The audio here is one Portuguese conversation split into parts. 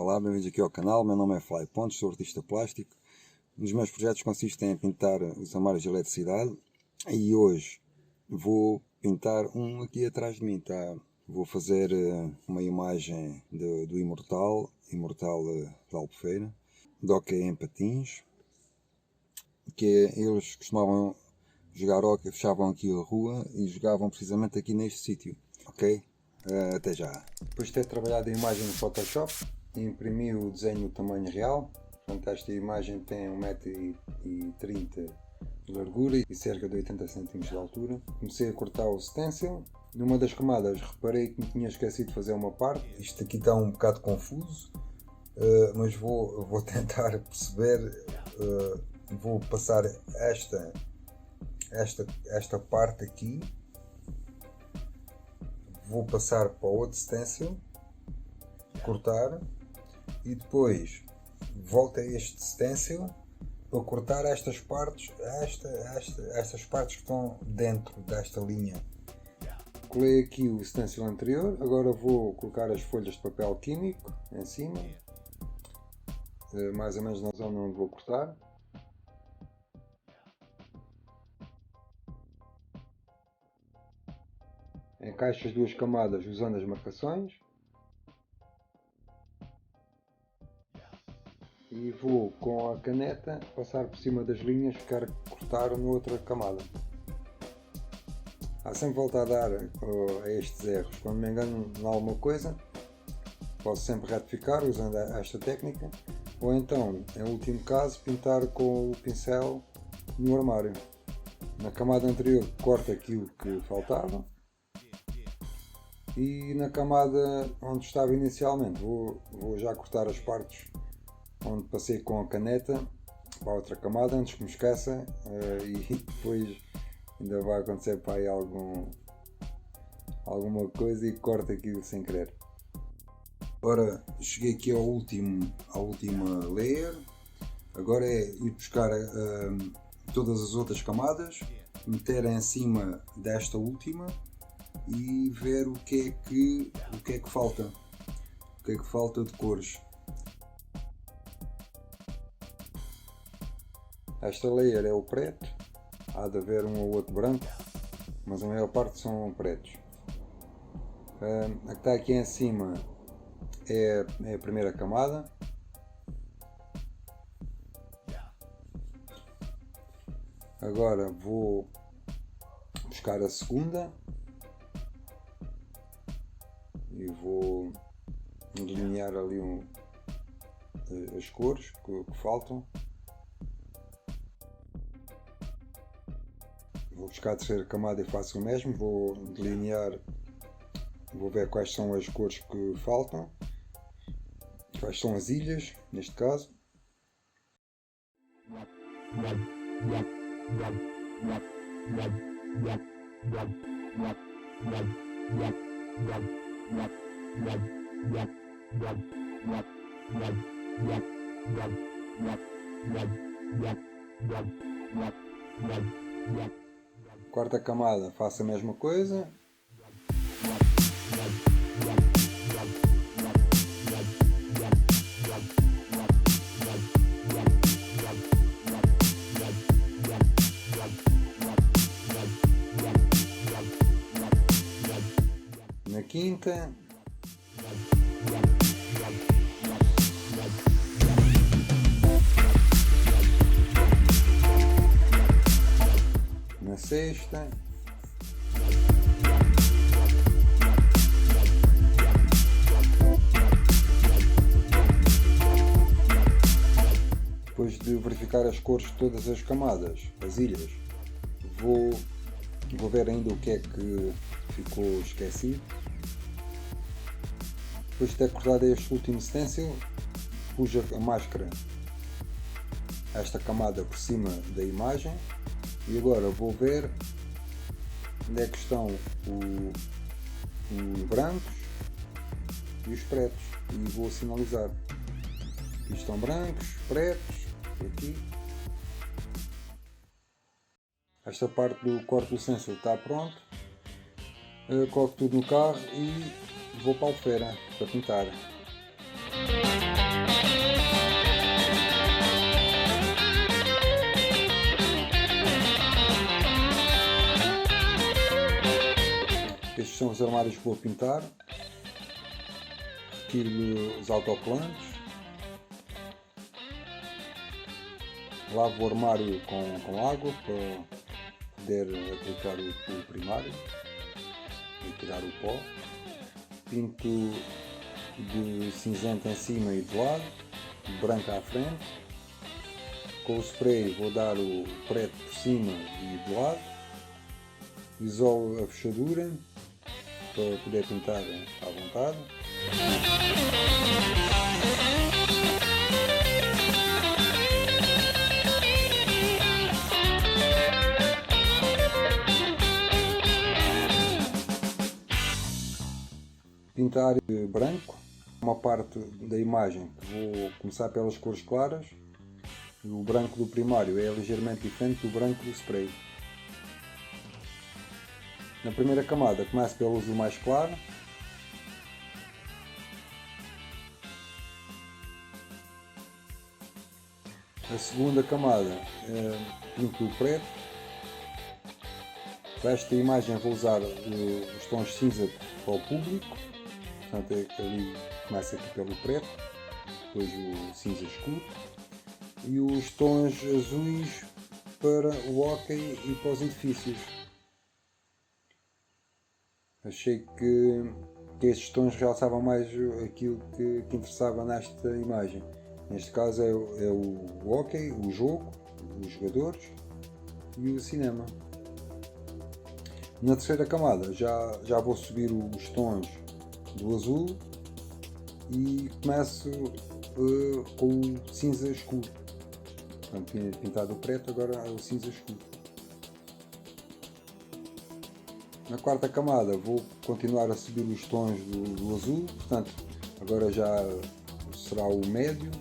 Olá, bem-vindos aqui ao canal, meu nome é Fly Pontes, sou artista plástico. Um dos meus projetos consistem em pintar os armários de eletricidade e hoje vou pintar um aqui atrás de mim, tá? Vou fazer uma imagem do Imortal de Albufeira, de hóquei em patins, eles costumavam jogar hóquei, fechavam aqui a rua e jogavam precisamente aqui neste sítio, ok? Até já. Depois de ter trabalhado a imagem no Photoshop, imprimi o desenho no tamanho real. Portanto, esta imagem tem 1,30 m de largura e cerca de 80 cm de altura. Comecei a cortar o stencil. Numa das camadas reparei que me tinha esquecido de fazer uma parte. Isto aqui está um bocado confuso, mas vou tentar perceber. Vou passar esta parte aqui. Vou passar para o outro stencil, cortar, e depois volto a este stencil para cortar estas partes, estas partes que estão dentro desta linha. Colei aqui o stencil anterior, agora vou colocar as folhas de papel químico em cima, mais ou menos na zona onde vou cortar. Encaixo as duas camadas usando as marcações e vou com a caneta passar por cima das linhas que quero cortar na outra camada. Há sempre volta a dar a estes erros. Quando me engano em alguma coisa, posso sempre retificar usando esta técnica, ou então, em último caso, pintar com o pincel no armário. Na camada anterior corto aquilo que faltava. E na camada onde estava inicialmente vou já cortar as partes onde passei com a caneta para a outra camada antes que me esqueça, e depois ainda vai acontecer para aí alguma coisa e corto aquilo sem querer. Agora cheguei aqui à última layer. Agora é ir buscar todas as outras camadas, meter em cima desta última e ver o que é que falta, de cores. Esta layer é o preto, há de haver um ou outro branco, mas a maior parte são pretos. A que está aqui em cima é a primeira camada. Agora vou buscar a segunda e vou delinear ali as cores que faltam. Vou buscar a terceira camada e faço o mesmo, vou delinear, vou ver quais são as cores que faltam, quais são as ilhas, neste caso. Quarta camada, faço a mesma coisa. Na quinta, na sexta, depois de verificar as cores de todas as camadas, as ilhas, vou ver ainda o que é que ficou esquecido. Depois de ter cortado este último stencil, pus a máscara, esta camada por cima da imagem, e agora vou ver onde é que estão os brancos e os pretos, e vou sinalizar. Aqui estão brancos, pretos, aqui. Esta parte do corte do stencil está pronto. Coloco tudo no carro e vou para a Albufeira para pintar. os armários que vou pintar. Retiro os autocolantes. Lavo o armário com água para poder aplicar o primário e tirar o pó. Pinto de cinzento em cima e de lado, branco à frente. Com o spray vou dar o preto por cima e de lado. Isolo a fechadura para poder pintar à vontade. Pintar branco, uma parte da imagem que vou começar pelas cores claras. O branco do primário é ligeiramente diferente do branco do spray. Na primeira camada começo pelo azul mais claro. A segunda camada pinto o preto. Para esta imagem vou usar os tons cinza para o público. Portanto, ali começa aqui pelo preto, depois o cinza escuro e os tons azuis para o hóquei e para os edifícios. Achei que estes tons realçavam mais aquilo que interessava nesta imagem. Neste caso é o hóquei, o jogo, os jogadores e o cinema. Na terceira camada já vou subir os tons do azul e começo com o cinza escuro. Portanto, tinha pintado o preto, agora é o cinza escuro. Na quarta camada vou continuar a subir os tons do azul, portanto agora já será o médio,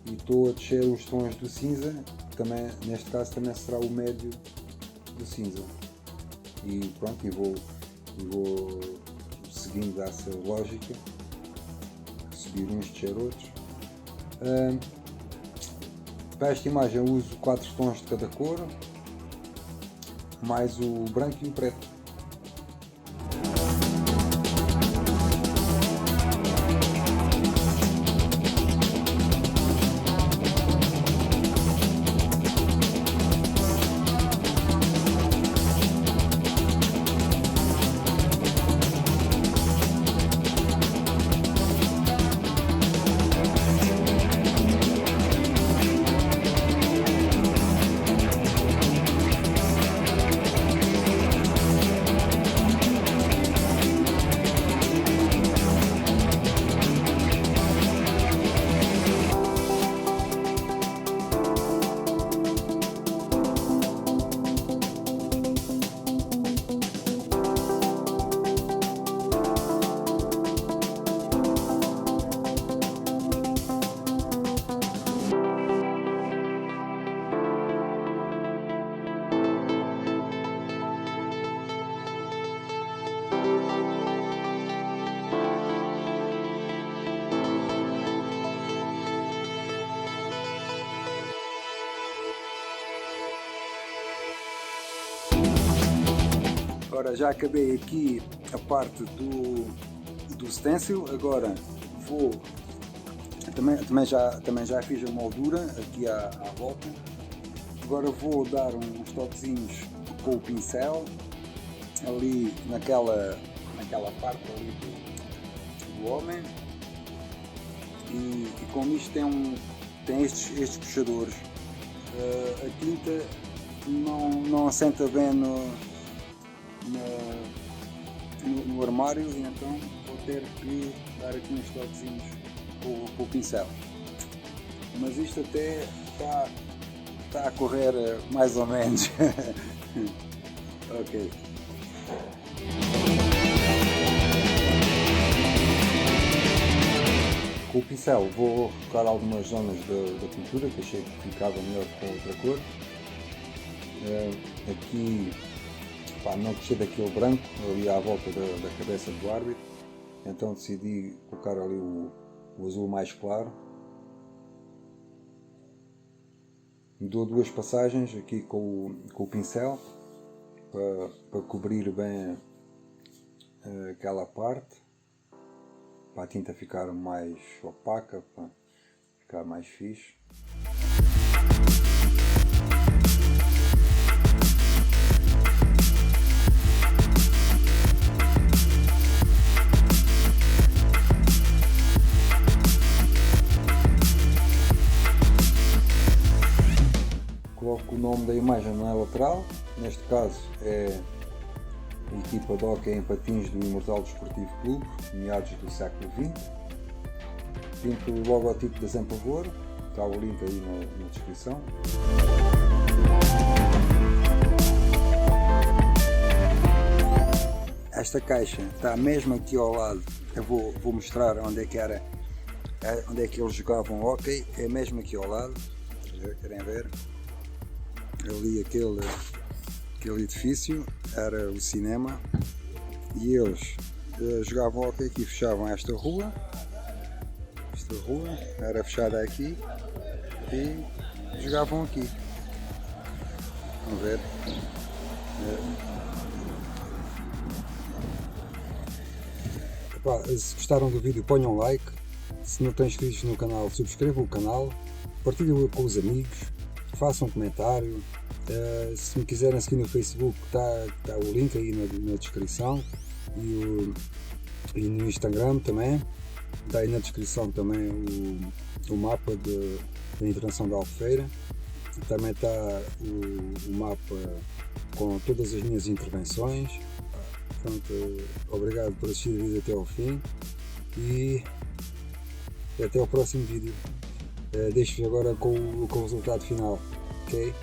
e estou a descer os tons do cinza, também, neste caso também será o médio do cinza. E pronto, e vou seguindo essa lógica, subir uns, descer outros. Para esta imagem eu uso 4 tons de cada cor, mais o branco e o preto. Ora, já acabei aqui a parte do stencil, agora vou, também já fiz a moldura aqui à volta, agora vou dar uns toquezinhos com o pincel, ali naquela parte ali do homem, e como isto tem estes puxadores, a tinta não assenta bem no armário, e então vou ter que dar aqui uns toquezinhos com o pincel. Mas isto até está a correr mais ou menos. Ok. Com o pincel vou colocar algumas zonas da pintura que achei que ficava melhor com outra cor. Aqui não gostei daquele branco ali à volta da cabeça do árbitro, então decidi colocar ali o azul mais claro. Dou 2 passagens aqui com o pincel para cobrir bem aquela parte para a tinta ficar mais opaca, para ficar mais fixe. Coloco o nome da imagem na lateral, neste caso é a equipa de hóquei em patins do Imortal Desportivo Clube, meados do século XX. Pinto o logotipo da Zempavor, está o link aí na descrição. Esta caixa está mesmo aqui ao lado, eu vou mostrar onde é que era, onde é que eles jogavam hóquei, é mesmo aqui ao lado, querem ver? Ali aquele edifício era o cinema e eles jogavam hóquei aqui, fechavam esta rua era fechada aqui e jogavam aqui. Vamos ver. Se gostaram do vídeo, ponham um like. Se não estão inscritos no canal, subscrevam o canal, partilhem com os amigos, façam um comentário. Se me quiserem seguir no Facebook, está o link aí na descrição, e no Instagram também, está aí na descrição também o mapa da Internação da Albufeira. Também está o mapa com todas as minhas intervenções. Pronto, obrigado por assistir o vídeo até ao fim e até ao próximo vídeo. Deixo-vos agora com o resultado final, ok?